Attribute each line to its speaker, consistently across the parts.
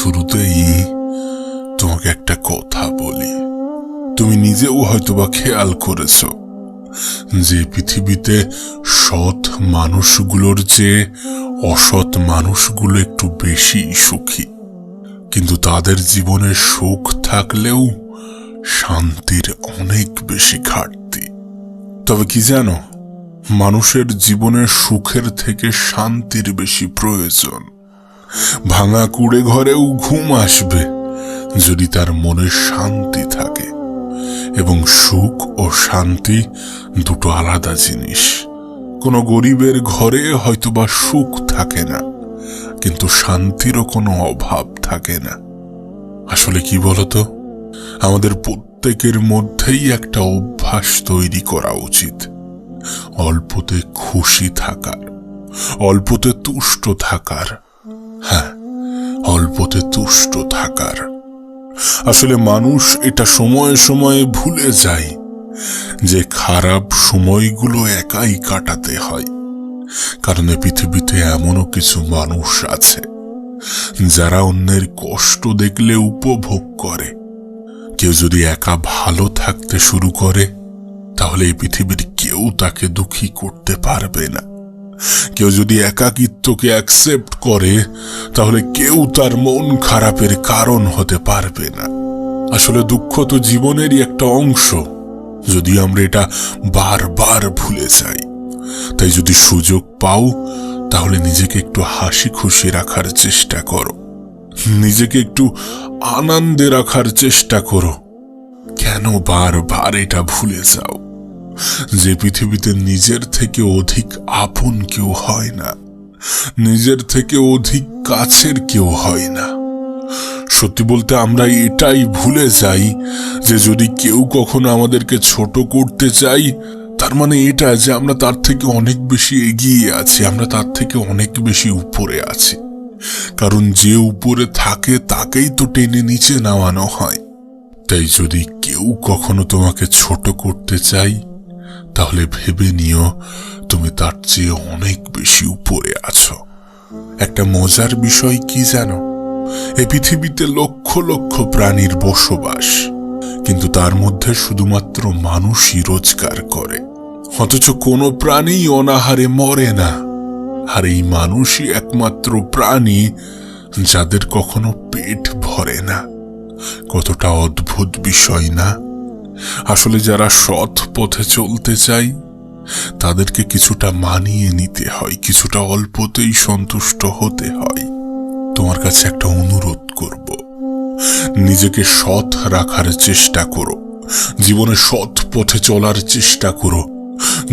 Speaker 1: শুরুতেই তোমাকে একটা কথা বলি। তুমি নিজেও হয়তোবা খেয়াল করেছ যে পৃথিবীতে সৎ মানুষগুলোর চেয়ে অসৎ মানুষগুলো একটু বেশি সুখী, কিন্তু তাদের জীবনে সুখ থাকলেও শান্তির অনেক বেশি ঘাটতি। তবে কি জানো, মানুষের জীবনে সুখের থেকে শান্তির বেশি প্রয়োজন। ভাঙা কুড়ে ঘরেও ঘুম আসবে যদি তার মনে শান্তি থাকে, এবং সুখ ও শান্তি দুটো আলাদা জিনিস। কোনো গরিবের ঘরে হয়তোবা সুখ থাকে না, কিন্তু শান্তিরও কোনো অভাব থাকে না। আসলে কি বলতো, আমাদের প্রত্যেকের মধ্যেই একটা অভ্যাস তৈরি করা উচিত, অল্পতে খুশি থাকার, অল্পতে তুষ্ট থাকার। হ্যাঁ, অল্পতে তুষ্ট থাকার। আসলে মানুষ এটা সময়ে সময়ে ভুলে যায় যে খারাপ সময়গুলো একাই কাটাতে হয়। কারণ পৃথিবীতে এমনও কিছু মানুষ আছে যারা অন্যের কষ্ট দেখলে উপভোগ করে। কেউ যদি একা ভালো থাকতে শুরু করে, তাহলে এই পৃথিবীর কেউ তাকে দুঃখী করতে পারবে না। কেউ যদি একাকিত্বকে অ্যাকসেপ্ট করে, তাহলে কেউ তার মন খারাপের কারণ হতে পারবে না। আসলে দুঃখ তো জীবনেরই একটা অংশ, যদি আমরা এটা বারবার ভুলে যাই। তাই যদি সুযোগ পাও, তাহলে নিজেকে একটু হাসি খুশি রাখার চেষ্টা করো, নিজেকে একটু আনন্দে রাখার চেষ্টা করো। কেন বারবার এটা ভুলে যাও যে পৃথিবীতে নিজের থেকে অধিক আপন কেউ হয় না, নিজের থেকে অধিক কাছের কেউ হয় না। সত্যি বলতে আমরা এটাই ভুলে যাই যে যদি কেউ কখনো আমাদেরকে ছোট করতে চাই, তার মানে এটা যে আমরা তার থেকে অনেক বেশি এগিয়ে আছি, আমরা তার থেকে অনেক বেশি উপরে আছি। কারণ যে উপরে থাকে তাকেই তো টেনে নিচে নামানো হয়। তাই যদি কেউ কখনো তোমাকে ছোট করতে চাই, তাহলে ভেবে নিও তুমি তার চেয়ে অনেক বেশি উপরে আছো। একটা মজার বিষয় কি জানো, এই পৃথিবীতে লক্ষ লক্ষ প্রাণীর বসবাস, কিন্তু তার মধ্যে শুধুমাত্র মানুষই রোজগার করে। অথচ কোনো প্রাণী অনাহারে মরে না। আর এই মানুষই একমাত্র প্রাণী যাদের কখনো পেট ভরে না। কতটা অদ্ভুত বিষয় না? আসলে যারা সৎ পথে চলতে চায়, তাদেরকে কিছুটা মানিয়ে নিতে হয়, কিছুটা অল্পতেই সন্তুষ্ট হতে হয়। তোমার কাছে একটা অনুরোধ করব, নিজেকে সৎ রাখার চেষ্টা করো, জীবনে সৎ পথে চলার চেষ্টা করো,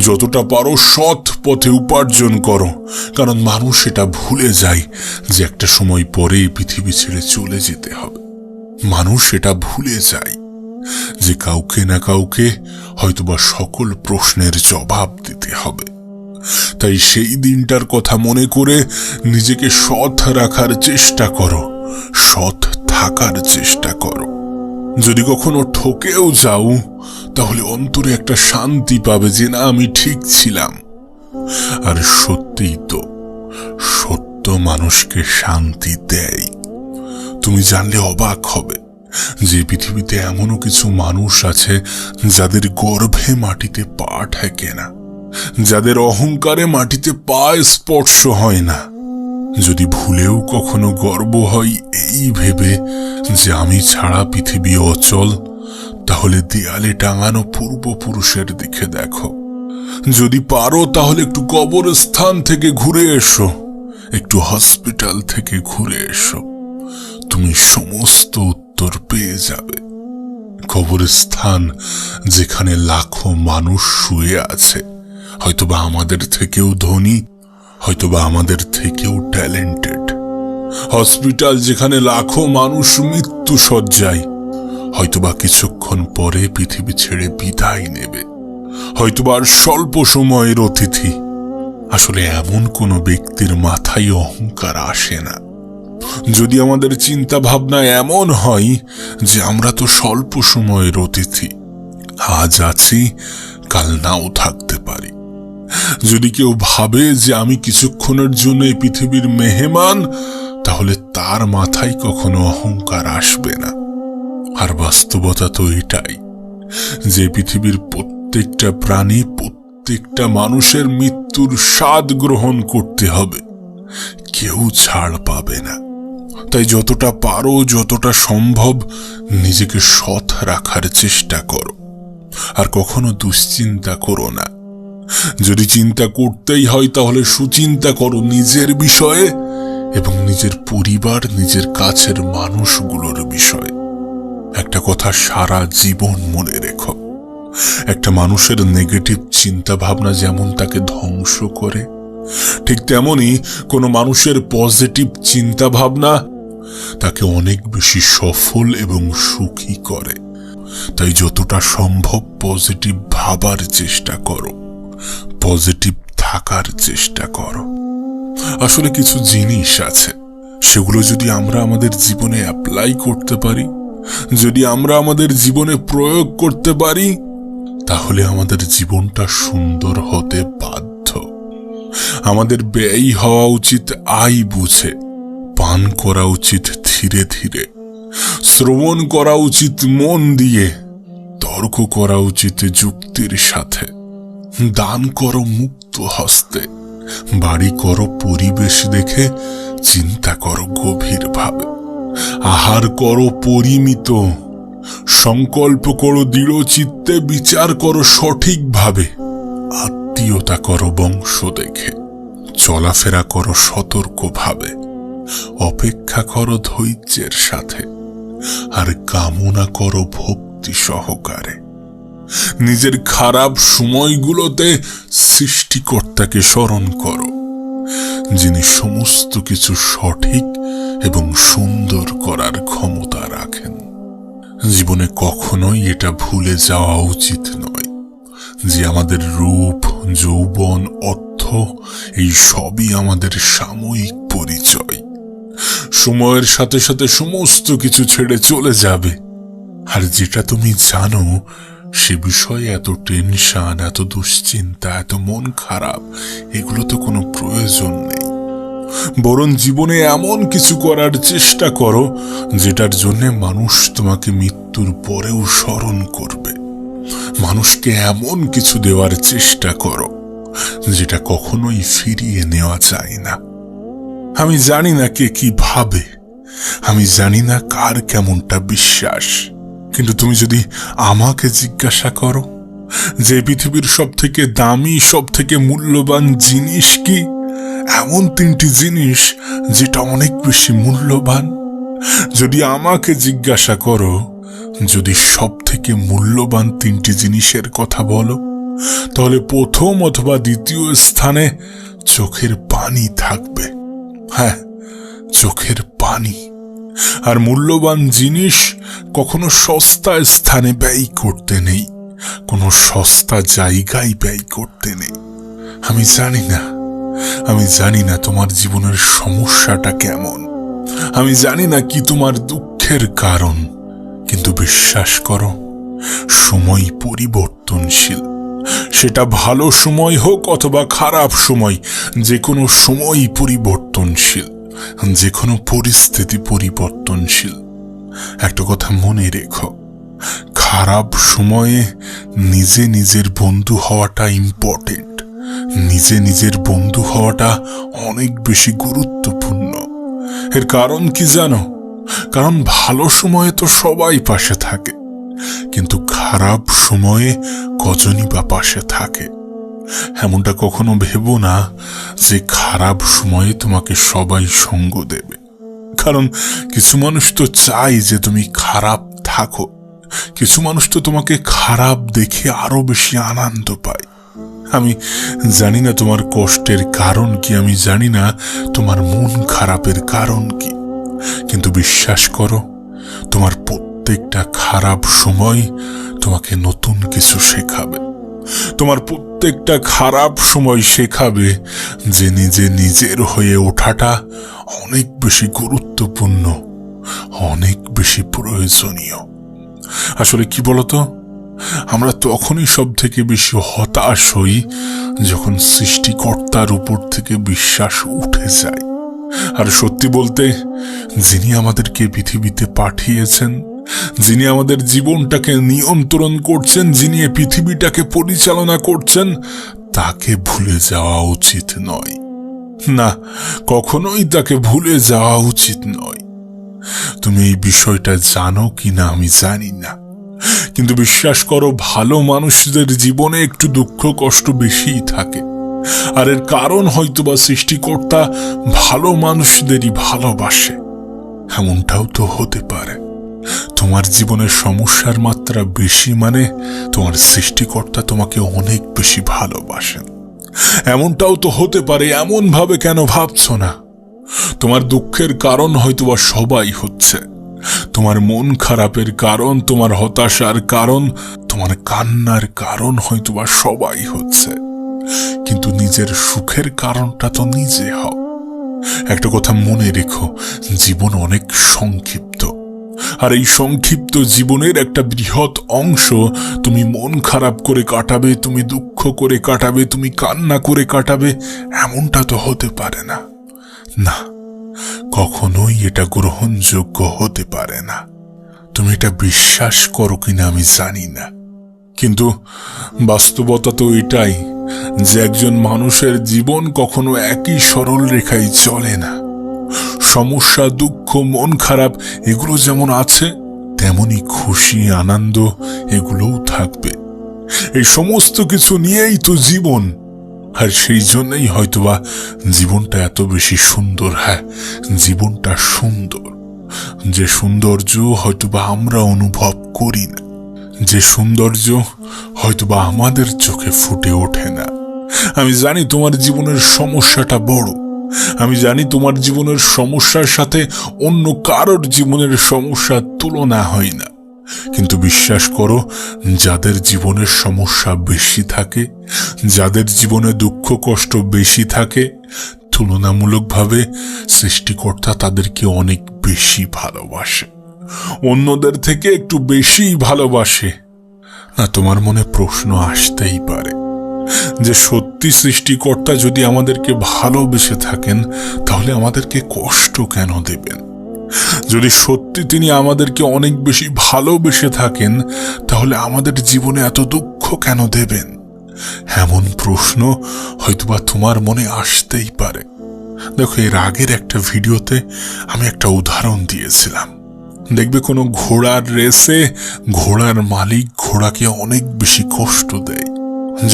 Speaker 1: যতটা পারো সৎ পথে উপার্জন করো। কারণ মানুষ এটা ভুলে যায় যে একটা সময় পরে পৃথিবী ছেড়ে চলে যেতে হবে। মানুষ এটা ভুলে যায় যে কাউকে না কাউকে হয়তোবা সকল প্রশ্নের জবাব দিতে হবে। তাই সেই দিনটার কথা মনে করে নিজেকে সৎ রাখার চেষ্টা করো, সৎ থাকার চেষ্টা করো। যদি কখনো ঠকেও যাও, তাহলে অন্তরে একটা শান্তি পাবে যে না, আমি ঠিক ছিলাম। আর সত্যিই তো, সত্য মানুষকে শান্তি দেয়। তুমি জানলে অবাক হবে যে পৃথিবীতে এমনও কিছু মানুষ আছে যাদের গর্ভে মাটিতে পা ঠেকে না, যাদের অহংকারে মাটিতে পা স্পর্শ হয় না। যদি ভুলেও কখনো গর্ব হয় এই ভেবে যে আমি ছাড়া পৃথিবী অচল, তাহলে দেয়ালে টাঙানো পূর্বপুরুষের দিকে দেখো। যদি পারো তাহলে একটু কবরস্থান থেকে ঘুরে এসো, একটু হসপিটাল থেকে ঘুরে এসো, তুমি সমস্ত উত্তর পেয়ে যাবে। কবরস্থান যেখানে লাখো মানুষ শুয়ে আছে, হয়তোবা আমাদের থেকেও ধনী, হয়তোবা আমাদের থেকেও ট্যালেন্টেড। হসপিটাল যেখানে লাখো মানুষ মৃত্যু শয্যায়, হয়তোবা কিছুক্ষণ পরে পৃথিবী ছেড়ে বিদায় নেবে, হয়তোবা আর স্বল্প সময়ের অতিথি। আসলে এমন কোনো ব্যক্তির মাথায় অহংকার আসে না। যদি আমাদের চিন্তা ভাবনা এমন হয় যে আমরা তো স্বল্প সময়ের অতিথি, আজ আছি কাল নাও থাকতে পারি, যদি কেউ ভাবে যে আমি কিছুক্ষণের জন্য এই পৃথিবীর মেহমান, তাহলে তার মাথায় কখনো অহংকার আসবে না। আর বাস্তবতা তো এটাই যে পৃথিবীর প্রত্যেকটা প্রাণী, প্রত্যেকটা মানুষের মৃত্যুর স্বাদ গ্রহণ করতে হবে, কেউ ছাড় পাবে না। তাই যতটা পারো, যতটা সম্ভব নিজেকে সৎ রাখার চেষ্টা করো, আর কখনো দুশ্চিন্তা করো না। যদি চিন্তা করতেই হয় তাহলে সুচিন্তা করো নিজের বিষয়ে এবং নিজের পরিবার, নিজের কাছের মানুষগুলোর বিষয়ে। একটা কথা সারা জীবন মনে রেখো, একটা মানুষের নেগেটিভ চিন্তা ভাবনা যেমন তাকে ধ্বংস করে, ঠিক তেমনি কোনো মানুষের পজিটিভ চিন্তা ভাবনা তাকে অনেক বেশি সফল এবং সুখী করে। তাই যতটা সম্ভব পজিটিভ ভাবার চেষ্টা করো, পজিটিভ থাকার চেষ্টা করো। আসলে কিছু জিনিস আছে, সেগুলো যদি আমরা আমাদের জীবনে অ্যাপ্লাই করতে পারি, যদি আমরা আমাদের জীবনে প্রয়োগ করতে পারি, তাহলে আমাদের জীবনটা সুন্দর হতে বাধ্য। আমাদের ব্যয় হওয়া উচিত আয় বুঝে, পান করা উচিত ধীরে ধীরে, শ্রবণ করা উচিত মন দিয়ে, তর্ক করা উচিত যুক্তির সাথে, দান করো মুক্ত হস্তে, বাড়ি করো পরিবেশ দেখে, চিন্তা করো গভীরভাবে, আহার করো পরিমিত, সংকল্প করো দৃঢ় চিত্তে, বিচার করো সঠিকভাবে, আত্মীয়তা করো বংশ দেখে, চলাফেরা করো সতর্কভাবে, অপেক্ষা করো ধৈর্যের সাথে, আর কামনা করো ভক্তি সহকারে। নিজের খারাপ সময়গুলোতে সৃষ্টিকর্তাকে স্মরণ করো, যিনি সমস্ত কিছু সঠিক এবং সুন্দর করার ক্ষমতা রাখেন। জীবনে কখনোই এটা ভুলে যাওয়া উচিত নয় যে আমাদের রূপ, যৌবন, অর্থ এই সবই আমাদের সাময়িক পরিচয়। সময়ের সাথে সাথে সমস্ত কিছু ছেড়ে চলে যাবে। আর যেটা তুমি জানো সে বিষয়ে এত টেনশন, এত দুশ্চিন্তা, এত মন খারাপ, এগুলো তো কোনো প্রয়োজন নেই। বরং জীবনে এমন কিছু করার চেষ্টা করো যেটার জন্য মানুষ তোমাকে মৃত্যুর পরেও স্মরণ করবে। মানুষকে এমন কিছু দেওয়ার চেষ্টা করো যেটা কখনোই ফিরিয়ে নেওয়া যায় না। আমি জানি না কে কি ভাবে, আমি জানি না কার কেমনটা বিশ্বাস, কিন্তু তুমি যদি আমাকে জিজ্ঞাসা করো যে পৃথিবীর সব থেকে দামি, সব থেকে মূল্যবান জিনিস কি, এমন তিনটি জিনিস যেটা অনেক বেশি মূল্যবান, যদি আমাকে জিজ্ঞাসা করো যদি সব থেকে মূল্যবান তিনটি জিনিসের কথা বলো, তাহলে প্রথম অথবা দ্বিতীয় স্থানে চোখের পানি থাকবে। হ্যাঁ, চোখের পানি। আর মূল্যবান জিনিস কখনো সস্তা স্থানে ব্যয় করতে নেই, কোনো সস্তা জায়গায় ব্যয় করতে নেই। আমি জানি না তোমার জীবনের সমস্যাটা কেমন, আমি জানি না কি তোমার দুঃখের কারণ, কিন্তু বিশ্বাস করো সময় পরিবর্তনশীল। সেটা ভালো সময় হোক অথবা খারাপ সময়, যে কোনো সময়ই পরিবর্তনশীল, যে কোনো পরিস্থিতি পরিবর্তনশীল। একটা কথা মনে রেখো, খারাপ সময়ে নিজে নিজের বন্ধু হওয়াটা ইম্পর্টেন্ট, নিজে নিজের বন্ধু হওয়াটা অনেক বেশি গুরুত্বপূর্ণ। এর কারণ কি জানো? কারণ ভালো সময়ে তো সবাই পাশে থাকে, কিন্তু খারাপ সময়ে কজনই বা পাশে থাকে। এমনটা কখনো ভেবো না যে খারাপ সময়ে তোমাকে সবাই সঙ্গ দেবে, কারণ কিছু মানুষ তো চাই যে তুমি খারাপ থাকো, কিছু মানুষ তো তোমাকে খারাপ দেখে আরো বেশি আনন্দ পায়। আমি জানি না তোমার কষ্টের কারণ কি, আমি জানি না তোমার মন খারাপের কারণ কি, কিন্তু বিশ্বাস করো তোমার প্রত্যেকটা খারাপ সময় তোমাকে নতুন কিছু শেখাবে। তোমার প্রত্যেকটা খারাপ সময় শেখাবে যে নিজের হয়ে ওঠাটা অনেক বেশি গুরুত্বপূর্ণ, অনেক বেশি প্রয়োজনীয়। আসলে কি বলতো, আমরা তখনই সব থেকে বেশি হতাশ হই যখন সৃষ্টিকর্তার উপর থেকে বিশ্বাস উঠে যায়। আর সত্যি বলতে, যিনি আমাদেরকে পৃথিবীতে পাঠিয়েছেন, যিনি আমাদের জীবনটাকে নিয়ন্ত্রণ করছেন, যিনি এই পৃথিবীটাকে পরিচালনা করছেন, তাকে ভুলে যাওয়া উচিত নয়। না, কখনোই তাকে ভুলে যাওয়া উচিত নয়। তুমি এই বিষয়টা জানো কিনা আমি জানি না, কিন্তু বিশ্বাস করো, ভালো মানুষদের জীবনে একটু দুঃখ কষ্ট বেশিই থাকে। আর এর কারণ হয়তোবা সৃষ্টিকর্তা ভালো মানুষদেরই ভালোবাসে। এমনটাও তো হতে পারে তোমার জীবনের সমস্যার মাত্রা বেশি মানে তোমার সৃষ্টিকর্তা তোমাকে অনেক বেশি ভালোবাসেন। এমনটাও তো হতে পারে, এমন ভাবে কেন ভাবছো না? তোমার দুঃখের কারণ হয়তোবা সবাই হচ্ছে, তোমার মন খারাপের কারণ, তোমার হতাশার কারণ, তোমার কান্নার কারণ হয়তোবা সবাই হচ্ছে, কিন্তু নিজের সুখের কারণটা তো নিজে হও। একটা কথা মনে রেখো, জীবন অনেক সংক্ষিপ্ত, আর এই সংক্ষিপ্ত জীবনের একটা বৃহৎ অংশ তুমি মন খারাপ করে কাটাবে, তুমি দুঃখ করে কাটাবে, তুমি কান্না করে কাটাবে, এমনটা তো হতে পারে না। না, কখনোই এটা গ্রহণযোগ্য হতে পারে না। তুমি এটা বিশ্বাস করো কিনা আমি জানি না, কিন্তু বাস্তবতা তো এটাই যে একজন মানুষের জীবন কখনো একই সরল রেখায় চলে না। সমস্যা, দুঃখ, মন খারাপ এগুলো যেমন আছে, তেমনি খুশি, আনন্দ এগুলোও থাকবে। এই সমস্ত কিছু নিয়েই তো জীবন, আর সেই জন্যই হয়তোবা জীবনটা এত বেশি সুন্দর। হ্যাঁ, জীবনটা সুন্দর, যে সৌন্দর্য হয়তোবা আমরা অনুভব করি না, যে সৌন্দর্য হয়তোবা আমাদের চোখে ফুটে ওঠে না। আমি জানি তোমার জীবনের সমস্যাটা বড়, আমি জানি তোমার জীবনের সমস্যার সাথে অন্য কারোর জীবনের সমস্যার তুলনা হয় না, কিন্তু বিশ্বাস করো, যাদের জীবনের সমস্যা বেশি থাকে, যাদের জীবনে দুঃখ কষ্ট বেশি থাকে, তুলনামূলকভাবে সৃষ্টিকর্তা তাদেরকে অনেক বেশি ভালোবাসে, অন্যদের থেকে একটু বেশি ভালোবাসে। না, তোমার মনে প্রশ্ন আসতেই পারে যে সত্যি সৃষ্টিকর্তা যদি আমাদেরকে ভালোবেসে থাকেন, তাহলে আমাদেরকে কষ্ট কেন দেবেন? যদি সত্যি তিনি আমাদেরকে অনেক বেশি ভালোবেসে থাকেন, তাহলে আমাদের জীবনে এত দুঃখ কেন দেবেন? এমন প্রশ্ন হয়তোবা তোমার মনে আসতেই পারে। দেখো, এর আগের একটা ভিডিওতে আমি একটা উদাহরণ দিয়েছিলাম। দেখবে কোনো ঘোড়ার রেসে ঘোড়ার মালিক ঘোড়াকে অনেক বেশি কষ্ট দেয়।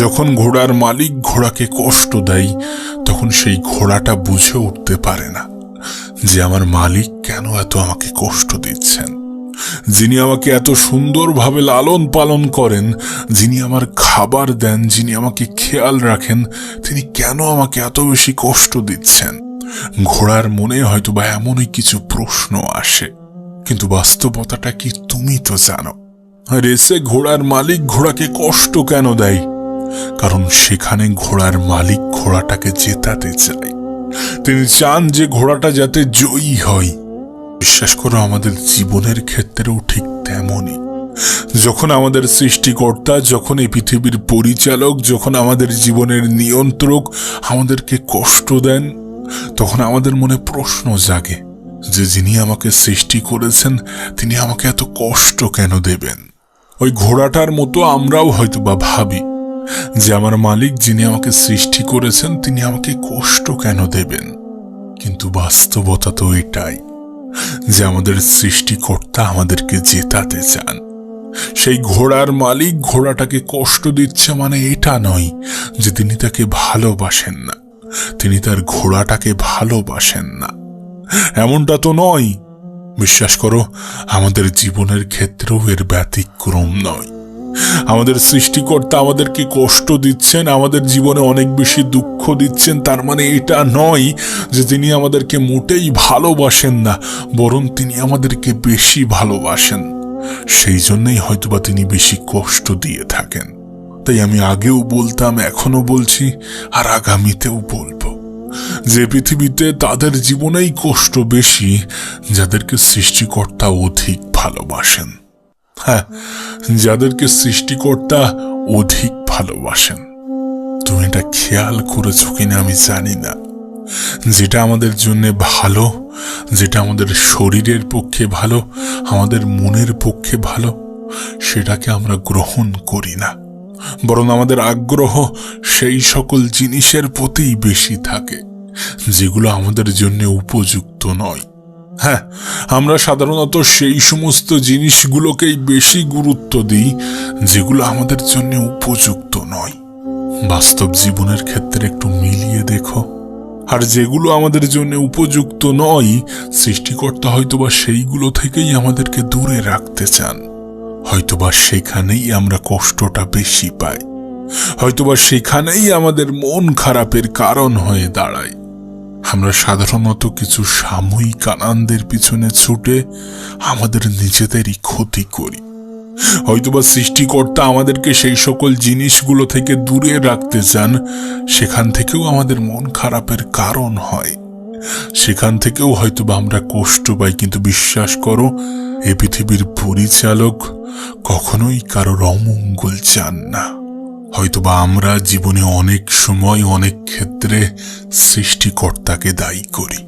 Speaker 1: যখন ঘোড়ার মালিক ঘোড়াকে কষ্ট দেয়, তখন সেই ঘোড়াটা বুঝে উঠতে পারে না যে আমার মালিক কেন এত আমাকে কষ্ট দিচ্ছেন। যিনি আমাকে এত সুন্দরভাবে লালন পালন করেন, যিনি আমার খাবার দেন, যিনি আমাকে খেয়াল রাখেন, তিনি কেন আমাকে এত বেশি কষ্ট দিচ্ছেন? ঘোড়ার মনে হয়তোবা এমনই কিছু প্রশ্ন আসে, কিন্তু বাস্তবতাটা কি তুমি তো জানো। রেসে ঘোড়ার মালিক ঘোড়াকে কষ্ট কেন দেয়? কারণ সেখানে ঘোড়ার মালিক ঘোড়াটাকে জেতাতে চায়, তিনি চান যে ঘোড়াটা যাতে জয়ী হয়। বিশ্বাস করো, আমাদের জীবনের ক্ষেত্রেও ঠিক তেমনই। যখন আমাদের সৃষ্টিকর্তা, যখন এই পৃথিবীর পরিচালক, যখন আমাদের জীবনের নিয়ন্ত্রক আমাদেরকে কষ্ট দেন, তখন আমাদের মনে প্রশ্ন জাগে যে যিনি আমাকে সৃষ্টি করেছেন, তিনি আমাকে এত কষ্ট কেন দেবেন? ওই ঘোড়াটার মতো আমরাও হয়তোবা ভাবি যে আমার মালিক যিনি আমাকে সৃষ্টি করেছেন, তিনি আমাকে কষ্ট কেন দেবেন? কিন্তু বাস্তবতা তো এটাই যে আমাদের সৃষ্টিকর্তা আমাদেরকে জেতাতে চান। সেই ঘোড়ার মালিক ঘোড়াটাকে কষ্ট দিচ্ছে মানে এটা নয় যে তিনি তাকে ভালোবাসেন না, তিনি তার ঘোড়াটাকে ভালোবাসেন না, এমনটা তো নয়। বিশ্বাস করো, আমাদের জীবনের ক্ষেত্রেও এর ব্যতিক্রম নয়। আমাদের সৃষ্টিকর্তা আমাদেরকে কষ্ট দিচ্ছেন, আমাদের জীবনে অনেক বেশি দুঃখ দিচ্ছেন, তার মানে এটা নয় যে তিনি আমাদেরকে মোটেই ভালোবাসেন না, বরং তিনি আমাদেরকে বেশি ভালোবাসেন। সেই জন্যই হয়তোবা তিনি বেশি কষ্ট দিয়ে থাকেন। তাই আমি আগেও বলতাম, এখনো বলছি, আর আগামীতেও বলবো যে পৃথিবীতে তাদের জীবনেই কষ্ট বেশি যাদেরকে সৃষ্টিকর্তা অধিক ভালোবাসেন। হ্যাঁ, যাদেরকে সৃষ্টিকর্তা অধিক ভালোবাসেন। তুমি এটা খেয়াল করেছো কিনা আমি জানি না, যেটা আমাদের জন্য ভালো, যেটা আমাদের শরীরের পক্ষে ভালো, আমাদের মনের পক্ষে ভালো, সেটাকে আমরা গ্রহণ করি না, বরং আমাদের আগ্রহ সেই সকল জিনিসের প্রতিই বেশি থাকে যেগুলো আমাদের জন্য উপযুক্ত নয়। হ্যাঁ, আমরা সাধারণত সেই সমস্ত জিনিসগুলোকেই বেশি গুরুত্ব দিই যেগুলো আমাদের জন্য উপযুক্ত নয়। বাস্তব জীবনের ক্ষেত্রে একটু মিলিয়ে দেখো, আর যেগুলো আমাদের জন্য উপযুক্ত নয়, সৃষ্টিকর্তা হয়তোবা সেইগুলো থেকেই আমাদেরকে দূরে রাখতে চান। হয়তোবা সেখানেই আমরা কষ্টটা বেশি পাই, হয়তোবা সেখানেই আমাদের মন খারাপের কারণ হয়ে দাঁড়ায়। আমরা সাধারণত কিছু সাময়িক আনন্দের পিছনে ছুটে আমাদের নিজেদেরই ক্ষতি করি। হয়তোবা সৃষ্টিকর্তা আমাদেরকে সেই সকল জিনিসগুলো থেকে দূরে রাখতে চান, সেখান থেকেও আমাদের মন খারাপের কারণ হয়, সেখান থেকেও হয়তোবা আমরা কষ্ট পাই। কিন্তু বিশ্বাস করো, এ পৃথিবীর পরিচালক কখনোই কারোর অমঙ্গল চান না। হয়তোবা আমরা জীবনে অনেক সময় অনেক ক্ষেত্রে সৃষ্টিকর্তাকে দায়ী করি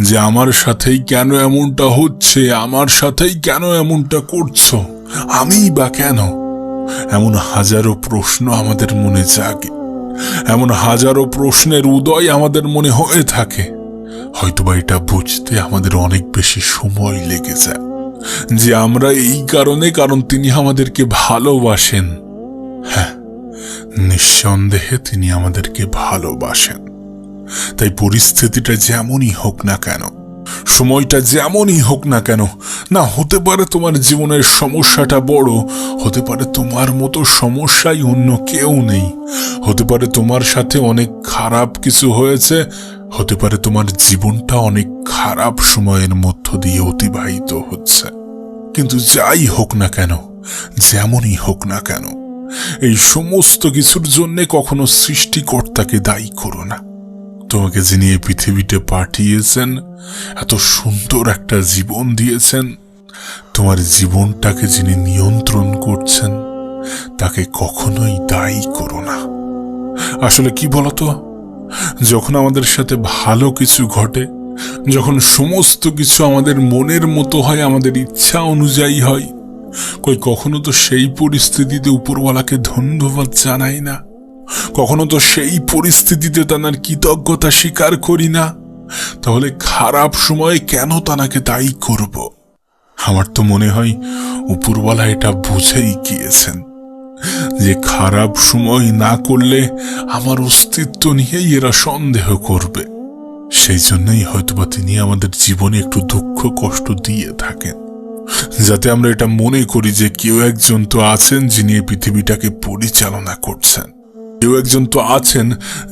Speaker 1: যে আমার সাথেই কেন এমনটা হচ্ছে, আমার সাথেই কেন এমনটা করছো, আমিই বা কেন। এমন হাজারো প্রশ্ন আমাদের মনে জাগে, এমন হাজারো প্রশ্নের উদয় আমাদের মনে হয়ে থাকে। হয়তোবা এটা বুঝতে আমাদের অনেক বেশি সময় লেগে যায় যে আমরা এই কারণ তিনি আমাদেরকে ভালোবাসেন। হ্যাঁ, নিঃসন্দেহে তিনি আমাদেরকে ভালোবাসেন। তাই পরিস্থিতিটা যেমনই হোক না কেন, সময়টা যেমনই হোক না কেন, না হতে পারে তোমার জীবনের সমস্যাটা বড়, হতে পারে তোমার মতো সমস্যাই অন্য কেউ নেই, হতে পারে তোমার সাথে অনেক খারাপ কিছু হয়েছে, হতে পারে তোমার জীবনটা অনেক খারাপ সময়ের মধ্য দিয়ে অতিবাহিত হচ্ছে। কিন্তু যাই হোক না কেন, যেমনই হোক না কেন, এই সমস্ত কিছুর জন্য কখনো সৃষ্টিকর্তাকে দায়ী করো না। তোমাকে যিনি এই পৃথিবীতে পাঠিয়েছেন, এত সুন্দর একটা জীবন দিয়েছেন, তোমার জীবনটাকে যিনি নিয়ন্ত্রণ করছেন, তাকে কখনোই দায়ী করো না। আসলে কি বলতো, যখন আমাদের সাথে ভালো কিছু ঘটে, যখন সমস্ত কিছু আমাদের মনের মতো হয়, আমাদের ইচ্ছা অনুযায়ী হয়, কখনো তো সেই পরিস্থিতিতে উপরওয়ালাকে ধন্যবাদ জানাই না, কখনো তো সেই পরিস্থিতিতে তার কৃতজ্ঞতা স্বীকার করি না। তাহলে খারাপ সময়ে কেন তাকে দায়ী করব? আমার তো মনে হয় উপরওয়ালা এটা বুঝেই গিয়েছেন যে খারাপ সময় না করলে আমার অস্তিত্ব নিয়েই এরা সন্দেহ করবে। সেই জন্যই হয়তোবা তিনি আমাদের জীবনে একটু দুঃখ কষ্ট দিয়ে থাকেন, যাতে আমরা এটা মনে করি যে কেউ একজন তো আছেন যিনি এই পৃথিবীটাকে পরিচালনা করছেন, কেউ একজন তো আছেন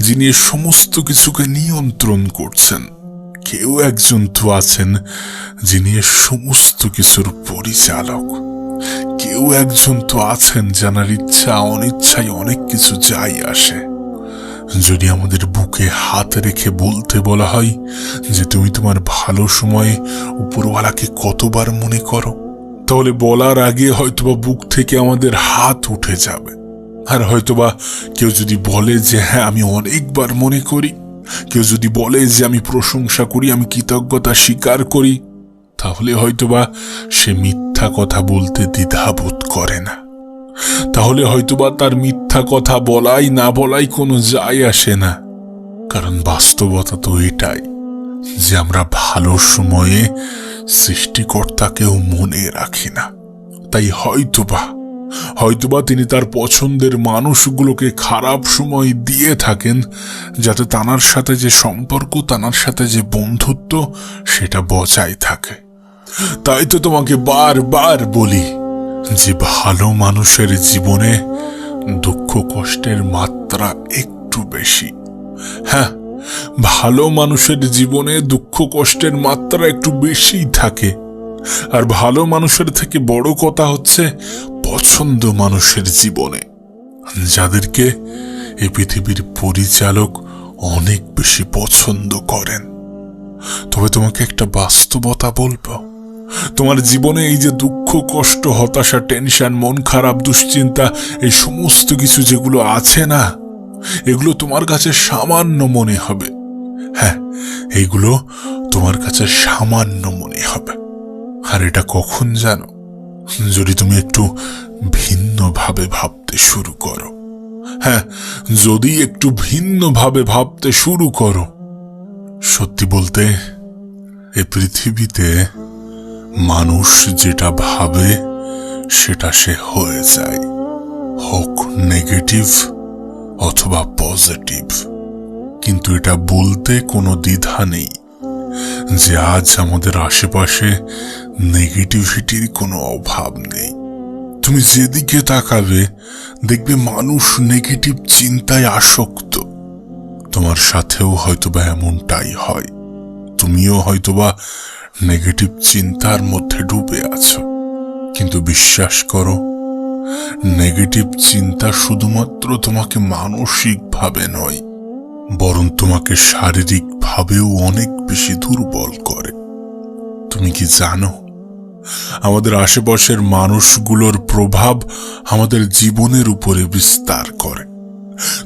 Speaker 1: যিনি সমস্ত কিছুকে নিয়ন্ত্রণ করছেন, কেউ একজন তো আছেন যিনি সমস্ত কিছুর পরিচালক, কেউ একজন তো আছেন যার ইচ্ছা অনিচ্ছায় অনেক কিছু যায় আসে। যদি আমাদের বুকে হাত রেখে বলতে বলা হয় যে তুমি তোমার ভালো সময়ে উপরওয়ালাকে কতবার মনে করো, তাহলে বলার আগে হয়তোবা বুক থেকে আমাদের হাত উঠে যাবে। আর হয়তোবা কেউ যদি বলে যে হ্যাঁ আমি অনেকবার মনে করি, কেউ যদি বলে যে আমি প্রশংসা করি, আমি কৃতজ্ঞতা স্বীকার করি, তাহলে হয়তোবা সে মিথ্যা কথা বলতে দ্বিধাবোধ করে না। তাহলে হয়তোবা তার মিথ্যা কথা বলাই না বলাই কোনো যায় আসে না। কারণ বাস্তবতা তো এটাই যে আমরা ভালো সময়ে সৃষ্টিকর্তাকেও মনে রাখি না। তাই হয়তোবা তিনি তার পছন্দের মানুষগুলোকে খারাপ সময় দিয়ে থাকেন, যাতে তানার সাথে যে সম্পর্ক, তানার সাথে যে বন্ধুত্ব, সেটা বজায় থাকে। তাই তো তোমাকে বারবার বলি যে ভালো মানুষের জীবনে দুঃখ কষ্টের মাত্রা একটু বেশি। হ্যাঁ, ভালো মানুষের জীবনে দুঃখ কষ্টের মাত্রা একটু বেশি থাকে। আর ভালো মানুষের থেকে বড় কথা হচ্ছে পছন্দ মানুষের জীবনে, যাদেরকে এই পৃথিবীর পরিচালক অনেক বেশি পছন্দ করেন। তবে তোমাকে একটা বাস্তবতা বলবো, তোমার জীবনে এই যে দুঃখ কষ্ট হতাশা টেনশন মন খারাপ দুশ্চিন্তা এই সমস্ত কিছু যেগুলো আছে না, এগুলো তোমার কাছে সামান্য মনে হবে, হ্যাঁ, এইগুলো তোমার কাছে সামান্য মনে হবে। আর এটা কখন জানো? যদি তুমি একটু ভিন্নভাবে ভাবতে শুরু করো। হ্যাঁ, যদি একটু ভিন্নভাবে ভাবতে শুরু করো। সত্যি বলতে, এই পৃথিবীতে মানুষ যেটা ভাবে সেটা সে হয়ে যায়, হোক নেগেটিভ অথবা পজিটিভ। কিন্তু এটা বলতে কোনো দ্বিধা নেই যে আজ আমাদের আশেপাশে নেগেটিভিটির কোনো অভাব নেই। তুমি যেদিকে তাকাবে দেখবে মানুষ নেগেটিভ চিন্তায় আসক্ত। তোমার সাথেও হয়তোবা এমনটাই হয়। তুমিও হয়তোবা নেগেটিভ চিন্তার মধ্যে ডুবে আছো। কিন্তু বিশ্বাস করো, নেগেটিভ চিন্তা শুধুমাত্র তোমাকে মানসিকভাবে নয়, বরং তোমাকে শারীরিকভাবেও অনেক বেশি দুর্বল করে। তুমি কি জানো, আমাদের আশেপাশের মানুষগুলোর প্রভাব আমাদের জীবনের উপরে বিস্তার করে।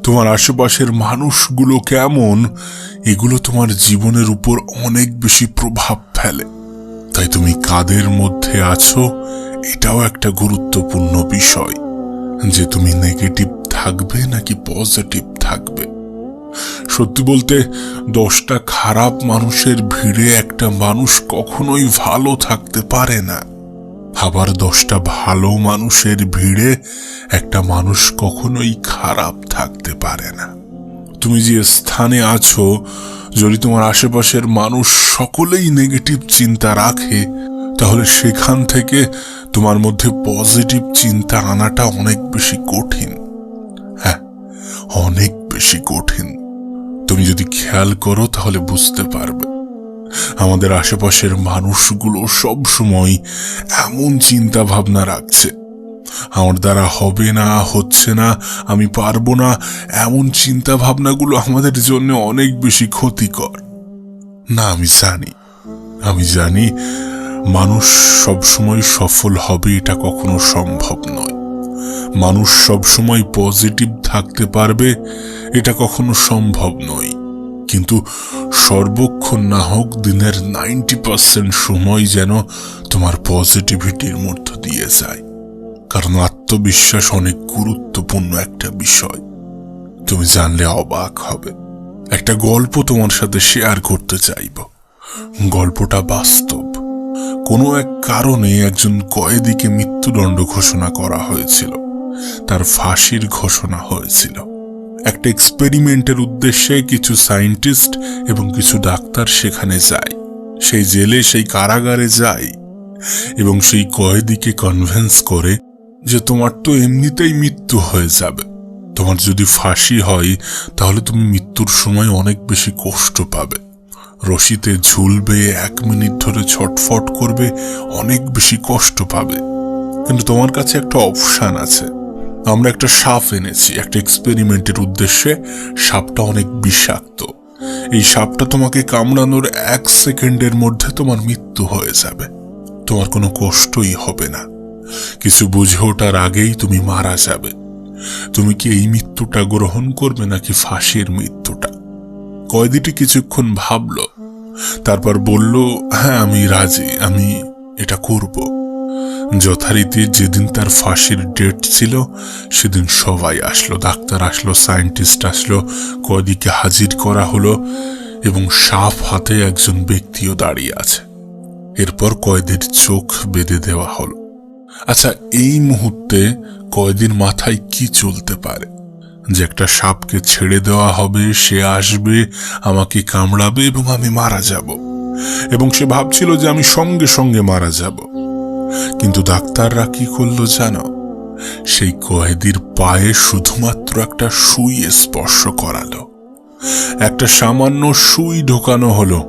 Speaker 1: তোমার আশেপাশের মানুষগুলো কেমন, এগুলো তোমার জীবনের উপর অনেক বেশি প্রভাব ফেলে। তাই তুমি কাদের মধ্যে আছো এটাও একটা গুরুত্বপূর্ণ বিষয়, যে তুমি নেগেটিভ থাকবে নাকি পজিটিভ থাকবে। সত্যি বলতে, 10টা খারাপ মানুষের ভিড়ে একটা মানুষ কখনোই ভালো থাকতে পারে না। আবার 10টা ভালো মানুষের ভিড়ে একটা মানুষ কখনোই খারাপ থাকতে পারে না। তুমি যে স্থানে আছো, যদি তোমার আশেপাশের মানুষ সকলেই নেগেটিভ চিন্তা রাখে, তাহলে সেখান থেকে তোমার মধ্যে পজিটিভ চিন্তা আনাটা অনেক বেশি কঠিন। হ্যাঁ, অনেক বেশি কঠিন। তুমি যদি খেয়াল করো তাহলে বুঝতে পারবে, আমাদের আশেপাশের মানুষগুলো সব সময় এমন চিন্তা ভাবনা রাখছে, আমার দ্বারা হবে না, হচ্ছে না, আমি পারবো না। এমন চিন্তা ভাবনাগুলো আমাদের জন্য অনেক বেশি ক্ষতিকর। না, আমি জানি মানুষ সবসময় সফল হবে এটা কখনো সম্ভব নয়। মানুষ সবসময় পজিটিভ থাকতে পারবে এটা কখনো সম্ভব নয়। কিন্তু সর্বক্ষণ না হোক দিনের 90% সময় যেন তোমার পজিটিভিটির মধ্য দিয়ে যায়। কারণ আত্মবিশ্বাস অনেক গুরুত্বপূর্ণ একটা বিষয়। তুমি জানলে অবাক হবে। একটা গল্প তোমার সাথে শেয়ার করতে চাইব। গল্পটা বাস্তব। কোনো এক কারণে একজন কয়েদিকে মৃত্যুদণ্ড ঘোষণা করা হয়েছিল। তার ফাঁসির ঘোষণা হয়েছিল। একটা এক্সপেরিমেন্টের উদ্দেশ্যে কিছু সায়েন্টিস্ট এবং কিছু ডাক্তার সেখানে যায়। সেই জেলে, সেই কারাগারে যায় এবং সেই কয়েদিকে কনভিন্স করে যে তোমার তো এমনিতেই মৃত্যু হয়ে যাবে। তোমার যদি ফাঁসি হয় তাহলে তুমি মৃত্যুর সময় অনেক বেশি কষ্ট পাবে। রশিতে ঝুলবে, 1 মিনিট ধরে ছটফট করবে, অনেক বেশি কষ্ট পাবে। কিন্তু তোমার কাছে একটা অপশন আছে। আমরা একটা সাপ এনেছি একটা এক্সপেরিমেন্টের উদ্দেশ্যে। সাপটা অনেক বিষাক্ত। এই সাপটা তোমাকে কামড়ানোর 1 সেকেন্ডের মধ্যে তোমার মৃত্যু হয়ে যাবে। তোমার কোনো কষ্টই হবে না। কিছু বুঝে ওঠার আগেই তুমি মারা যাবে। তুমি কি এই মৃত্যুটা গ্রহণ করবে নাকি ফাঁসির মৃত্যুটা? কয়েদিটি কিছুক্ষণ ভাবল, তারপর বলল, হ্যাঁ, আমি রাজি, আমি এটা করব। যথারীতি যেদিন তার ফাঁসির ডেট ছিল সেদিন সবাই আসলো, ডাক্তার আসলো, সায়েন্টিস্ট আসলো, কয়েদিকে হাজির করা হলো এবং সাপ হাতে একজন ব্যক্তিও দাঁড়িয়ে আছে। এরপর কয়েদির চোখ বেঁধে দেওয়া হলো। আচ্ছা, এই মুহূর্তে কয়েদির মাথায় কি চলতে পারে? যে একটা সাপকে ছেড়ে দেওয়া হবে, সে আসবে, আমাকে কামড়াবে এবং আমি মারা যাব। এবং সে ভাবছিল যে আমি সঙ্গে সঙ্গে মারা যাব। কিন্তু ডাক্তাররা কি করলো জানো? সেই কয়েদির পায়ে শুধুমাত্র একটা সুই স্পর্শ করালো। একটা সামান্য সুই ঢোকানো হলো।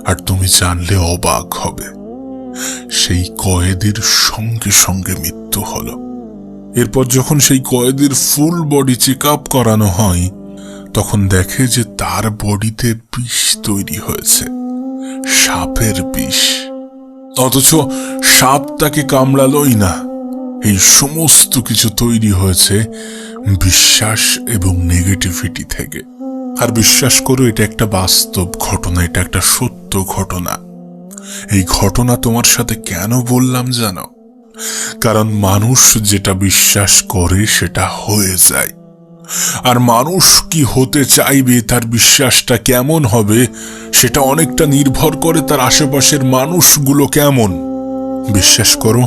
Speaker 1: আর তুমি জানলে অবাক হবে, সেই কয়েদির সঙ্গে সঙ্গে মৃত্যু হলো। এরপর যখন সেই কয়েদির ফুল বডি চেক আপ করানো হয়, তখন দেখে যে তার বডিতে বিষ তৈরি হয়েছে, সাপের বিষ। অথচ সাপ তাকে কামড়ালোই না। এই সমস্ত কিছু তৈরি হয়েছে বিশ্বাস এবং নেগেটিভিটি থেকে। আর বিশ্বাস করো, এটা একটা বাস্তব ঘটনা, এটা একটা সত্য ঘটনা। এই ঘটনা তোমার সাথে কেন বললাম জানো? কারণ মানুষ যেটা বিশ্বাস করে সেটা হয়ে যায়। আর মানুষ কি হতে চাইবে, তার বিশ্বাসটা কেমন হবে, সেটা অনেকটা নির্ভর করে তার আশেপাশের মানুষগুলো কেমন। বিশ্বাস করো,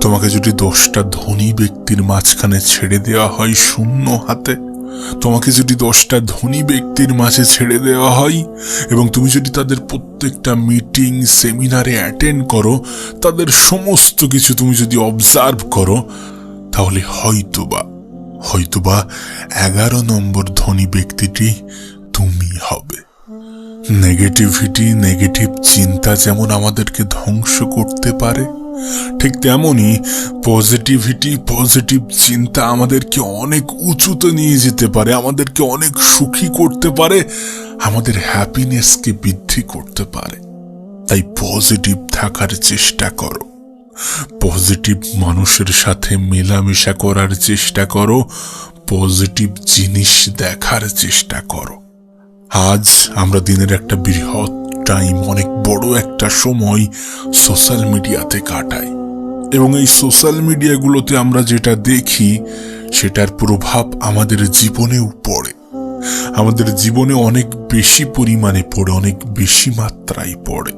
Speaker 1: তোমাকে যদি 10টা ধনী ব্যক্তির মাঝখানে ছেড়ে দেওয়া হয় শূন্য হাতে, তোমাকে যদি 10টা ধনী ব্যক্তির মাঝে ছেড়ে দেওয়া হয় এবং তুমি যদি তাদের প্রত্যেকটা মিটিং সেমিনারে অ্যাটেন্ড করো, তাদের সমস্ত কিছু তুমি যদি অবজার্ভ করো, তাহলে হয়তোবা 11 নম্বর ধনী ব্যক্তিটি তুমি হবে। নেগেটিভিটি, নেগেটিভ চিন্তা যেমন আমাদেরকে ধ্বংস করতে পারে, ঠিক তেমনি পজিটিভিটি, পজিটিভ চিন্তা আমাদেরকে অনেক উঁচুতে নিয়ে যেতে পারে, আমাদেরকে অনেক সুখী করতে পারে, আমাদের হ্যাপিনেসকে বৃদ্ধি করতে পারে। তাই পজিটিভ থাকার চেষ্টা করো, পজিটিভ মানুষের সাথে মেলামেশা করার চেষ্টা করো, পজিটিভ জিনিস দেখার চেষ্টা করো। আজ আমরা দিনের একটা বৃহৎ টাইম, অনেক বড় একটা সময় সোশ্যাল মিডিয়াতে কাটাই, এবং এই সোশ্যাল মিডিয়াগুলোতে আমরা যেটা দেখি সেটার প্রভাব আমাদের জীবনেও পড়ে, আমাদের জীবনে অনেক বেশি পরিমাণে পড়ে, অনেক বেশি মাত্রায় পড়ে।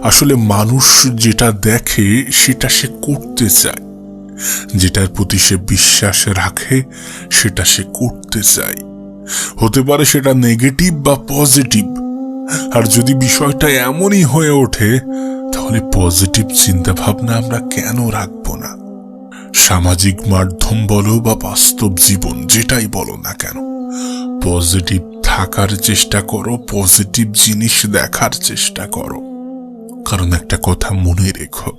Speaker 1: আসলে মানুষ যেটা দেখে সেটা সে করতে চায়, যেটার প্রতি সে বিশ্বাস রাখে সেটা সে করতে চায়। হতে পারে সেটা নেগেটিভ বা পজিটিভ। আর যদি বিষয়টা এমনই হয়ে ওঠে, তাহলে পজিটিভ চিন্তা ভাবনা আমরা কেন রাখবো না? সামাজিক মাধ্যম বলো বা বাস্তব জীবন, যেটাই বলো না কেন, পজিটিভ থাকার চেষ্টা করো, পজিটিভ জিনিস দেখার চেষ্টা করো। কারণ একটা কথা মনে রেখো,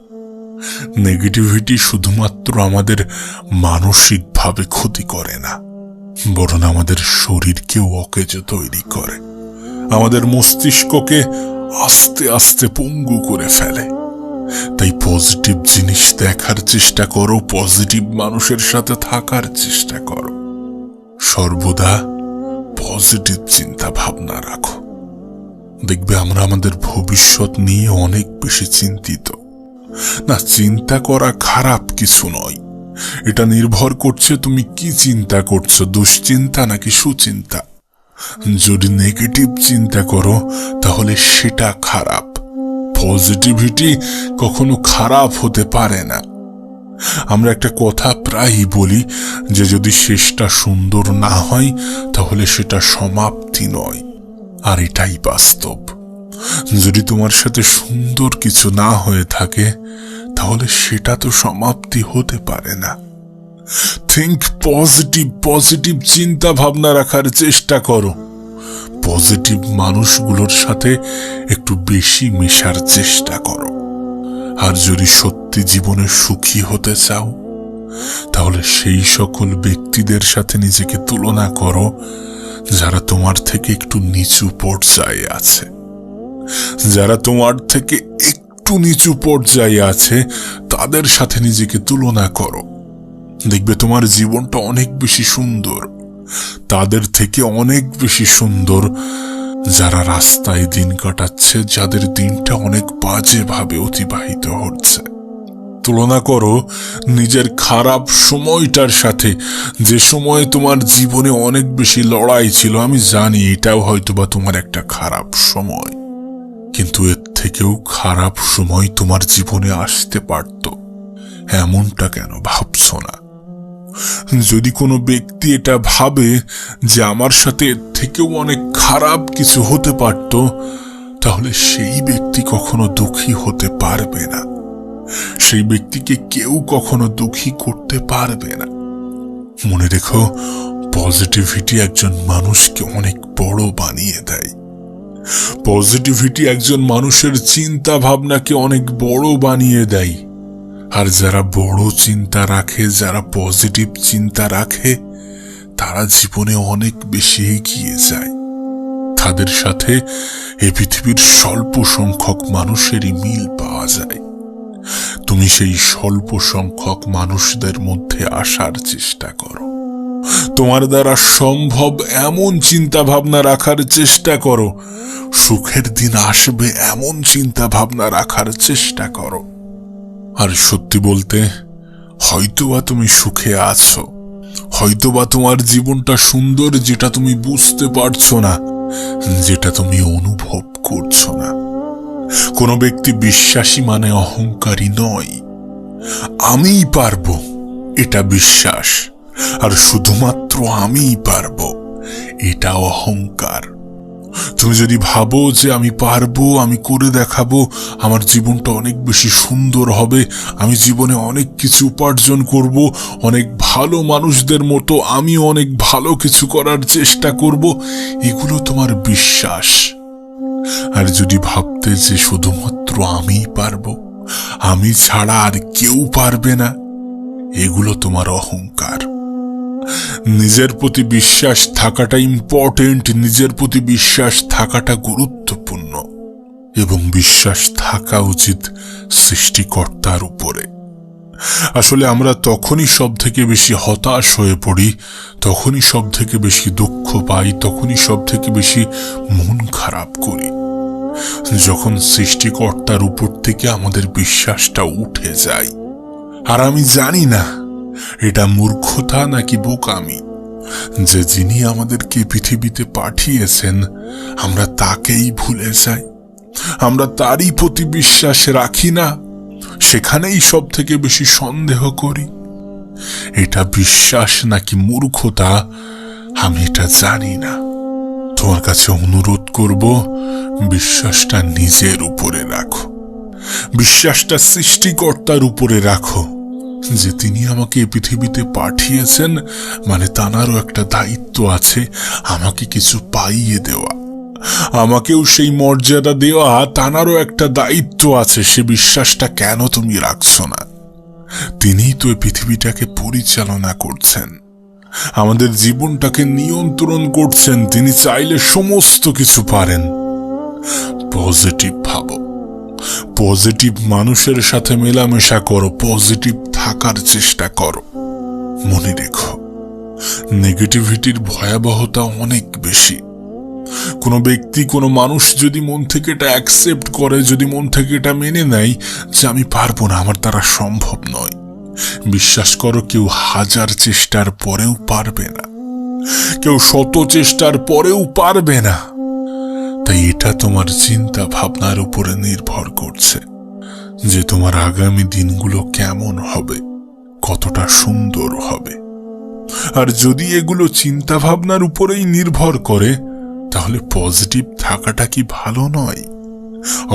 Speaker 1: নেগেটিভিটি শুধুমাত্র আমাদের মানসিকভাবে ক্ষতি করে না, বরং আমাদের শরীরকেও অকেজো তৈরি করে, আমাদের মস্তিষ্ককে আস্তে আস্তে পঙ্গু করে ফেলে। তাই পজিটিভ জিনিস দেখার চেষ্টা করো, পজিটিভ মানুষের সাথে থাকার চেষ্টা করো, সর্বদা পজিটিভ চিন্তা ভাবনা রাখো। দেখবে আমরা আমাদের ভবিষ্যৎ নিয়ে অনেক বেশি চিন্তিত। না, চিন্তা করা খারাপ কিছু নয়, এটা নির্ভর করছে তুমি কি চিন্তা করছো, দুশ্চিন্তা নাকি সুচিন্তা। যদি নেগেটিভ চিন্তা করো তাহলে সেটা খারাপ। পজিটিভিটি কখনো খারাপ হতে পারে না। আমরা একটা কথা প্রায়ই বলি যে যদি শেষটা সুন্দর না হয় তাহলে সেটা সমাপ্তি নয়, আর এটাই বাস্তব। যদি তোমার সাথে সুন্দর কিছু না হয়ে থাকে তাহলে সেটা তো সমাপ্তি হতে পারে না। থিঙ্ক পজিটিভ, পজিটিভ চিন্তা ভাবনা রাখার চেষ্টা করো, পজিটিভ মানুষগুলোর সাথে একটু বেশি মেশার চেষ্টা করো। আর যদি সত্যি জীবনে সুখী হতে চাও তাহলে সেই সকল ব্যক্তিদের সাথে নিজেকে তুলনা করো যারা তোমার থেকে একটু নিচু পর্যায়ে আছে, যারা তোমার থেকে একটু নিচু পর্যায়ে আছে তাদের সাথে নিজেকে তুলনা করো। দেখবে তোমার জীবনটা অনেক বেশি সুন্দর, তাদের থেকে অনেক বেশি সুন্দর যারা রাস্তায় দিন কাটাচ্ছে, যাদের দিনটা অনেক বাজেভাবে অতিবাহিত হচ্ছে। তুলনা করো নিজের খারাপ সময়টার সাথে, যে সময়ে তোমার জীবনে অনেক বেশি লড়াই ছিল। আমি জানি এটাও হয়তোবা তোমার একটা খারাপ সময়, কিন্তু এর থেকেও খারাপ সময় তোমার জীবনে আসতে পারত। এমনটা কেন ভাবছো না? যদি কোনো ব্যক্তি এটা ভাবে যে আমার সাথে এর থেকেও অনেক খারাপ কিছু হতে পারত, তাহলে সেই ব্যক্তি কখনো দুঃখী হতে পারবে না, সেই ব্যক্তিকে কেউ কখনো দুঃখী করতে পারবে না। মনে রেখো, পজিটিভিটি একজন মানুষকে অনেক বড় বানিয়ে দেয়। পজিটিভিটি একজন মানুষের চিন্তা ভাবনাকে অনেক বড় বানিয়ে দেয়। আর যারা বড় চিন্তা রাখে, যারা পজিটিভ চিন্তা রাখে, তারা জীবনে অনেক বেশি এগিয়ে যায়। তাদের সাথে এই পৃথিবীর স্বল্প সংখ্যক মানুষেরই মিল পাওয়া যায়। তুমি সেই স্বল্প সংখ্যক মানুষদের মধ্যে আসার চেষ্টা করো। তোমার দ্বারা সম্ভব এমন চিন্তা ভাবনা রাখার চেষ্টা করো, সুখের দিন আসবে এমন চিন্তা ভাবনা রাখার চেষ্টা করো। আর সত্যি বলতে, হয়তোবা তুমি সুখে আছো, হয়তোবা তোমার জীবনটা সুন্দর, যেটা তুমি বুঝতে পারছো না, যেটা তুমি অনুভব করছো না। কোনো ব্যক্তি বিশ্বাসী মানে অহংকারী নয়। আমিই পারবো, এটা বিশ্বাস, আর শুধুমাত্র আমিই পারবো, এটা অহংকার। তুমি যদি ভাবো যে আমি পারবো, আমি করে দেখাবো, আমার জীবনটা অনেক বেশি সুন্দর হবে, আমি জীবনে অনেক কিছু উপার্জন করব, অনেক ভালো মানুষদের মতো আমি অনেক ভালো কিছু করার চেষ্টা করব, এগুলো তোমার বিশ্বাস। আর যদি ভাবতে যে শুধুমাত্র আমিই পারবো, আমি ছাড়া আর কেউ পারবে না, এগুলো তোমার অহংকার। নিজের প্রতি বিশ্বাস থাকাটা ইম্পর্টেন্ট, নিজের প্রতি বিশ্বাস থাকাটা গুরুত্বপূর্ণ, এবং বিশ্বাস থাকা উচিত সৃষ্টিকর্তার উপরে। আসলে আমরা তখনই সব থেকে বেশি হতাশ হয়ে পড়ি, তখনই সব থেকে বেশি দুঃখ পাই, তখনই সব থেকে বেশি মন খারাপ করি, যখন সৃষ্টিকর্তার উপর থেকে আমাদের বিশ্বাসটা উঠে যায়। আর আমি জানি না এটা মূর্খতা নাকি বোকামি, যে যিনি আমাদেরকে পৃথিবীতে পাঠিয়েছেন আমরা তাকেই ভুলে যাই, আমরা তারই প্রতি বিশ্বাস রাখি না, সেখানেই সব থেকে বেশি সন্দেহ করি। এটা বিশ্বাস নাকি মূর্খতা আমি এটা জানি না। তোমার কাছে অনুরোধ করব, বিশ্বাসটা নিজের উপরে রাখো, বিশ্বাসটা সৃষ্টিকর্তার উপরে রাখো, যে তিনি আমাকে পৃথিবীতে পাঠিয়েছেন, মানে তাঁরও একটা দায়িত্ব আছে আমাকে কিছু পাইয়ে দেওয়া, আমাকেও সেই মর্যাদা দেওয়া, তাঁরও একটা দায়িত্ব আছে। সে বিশ্বাসটা কেন তুমি রাখছো না? তিনিই তো এই পৃথিবীটাকে পরিচালনা করছেন, আমাদের জীবনটাকে নিয়ন্ত্রণ করছেন। তিনি চাইলে সমস্ত কিছু পারেন। পজিটিভ ভাবো, পজিটিভ মানুষের সাথে মেলামেশা করো, পজিটিভ থাকার চেষ্টা করো। মনে রেখো, নেগেটিভিটির ভয়াবহতা অনেক বেশি। কোনো ব্যক্তি, কোনো মানুষ যদি মন থেকে এটা অ্যাকসেপ্ট করে, যদি মন থেকে এটা মেনে নেয় যে আমি পারবো না, আমার দ্বারা সম্ভব নয়, বিশ্বাস করো কেউ 1000 চেষ্টার পরেও পারবে না, কেউ 100 চেষ্টার পরেও পারবে না। তাই এটা তোমার চিন্তা ভাবনার উপরে নির্ভর করছে যে তোমার আগামী দিনগুলো কেমন হবে, কতটা সুন্দর হবে। আর যদি এগুলো চিন্তা ভাবনার উপরেই নির্ভর করে, তাহলে পজিটিভ থাকাটা কি ভালো নয়?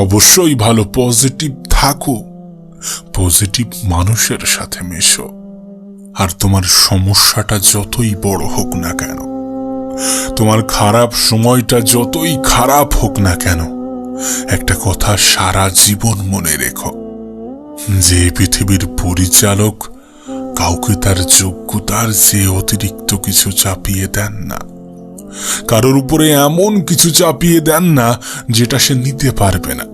Speaker 1: অবশ্যই ভালো, পজিটিভ থাকো, পজিটিভ মানুষের সাথে মেশো। আর তোমার সমস্যাটা যতই বড় হোক না কেন, তোমার খারাপ সময়টা যতই খারাপ হোক না কেন, একটা কথা সারা জীবন মনে রেখো, যে পৃথিবীর পরিচালক কাউকে তার যোগ্যতার চেয়ে অতিরিক্ত কিছু চাপিয়ে দেন না, কারোর উপরে এমন কিছু চাপিয়ে দেন না যেটা সে নিতে পারবে না,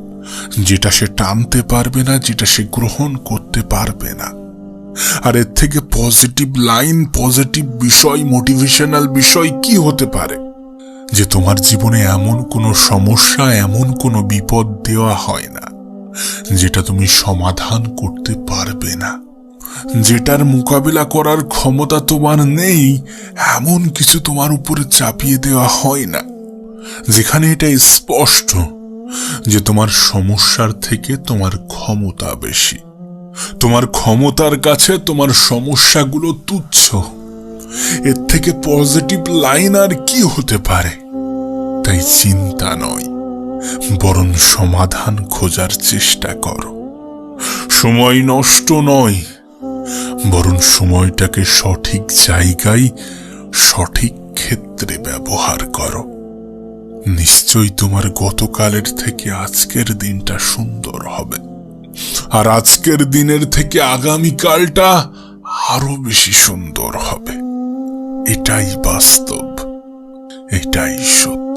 Speaker 1: যেটা সে টানতে পারবে না, যেটা সে গ্রহণ করতে পারবে না। আর এর থেকে পজিটিভ লাইন, পজিটিভ বিষয়, মোটিভেশনাল বিষয় কি হতে পারে? যে তোমার জীবনে এমন কোনো সমস্যা, এমন কোনো বিপদ দেওয়া হয় না যেটা তুমি সমাধান করতে পারবে না, যেটার মোকাবিলা করার ক্ষমতা তোমার নেই, এমন কিছু তোমার উপরে চাপিয়ে দেওয়া হয় না, যেখানে এটা স্পষ্ট যে তোমার সমস্যার থেকে তোমার ক্ষমতা বেশি, তোমার ক্ষমতার কাছে তোমার সমস্যাগুলো তুচ্ছ। এর থেকে পজিটিভ লাইন আর কি হতে পারে? তাই চিন্তা নয়, বরং সমাধান খোঁজার চেষ্টা করো। সময় নষ্ট নয়, বরং সময়টাকে সঠিক জায়গায়, সঠিক ক্ষেত্রে ব্যবহার করো। নিশ্চয়ই তোমার গতকালের থেকে আজকের দিনটা সুন্দর হবে, আর আজকের দিনের থেকে আগামীকালটা আরো বেশি সুন্দর হবে। এটাই বাস্তব, এটাই সত্য।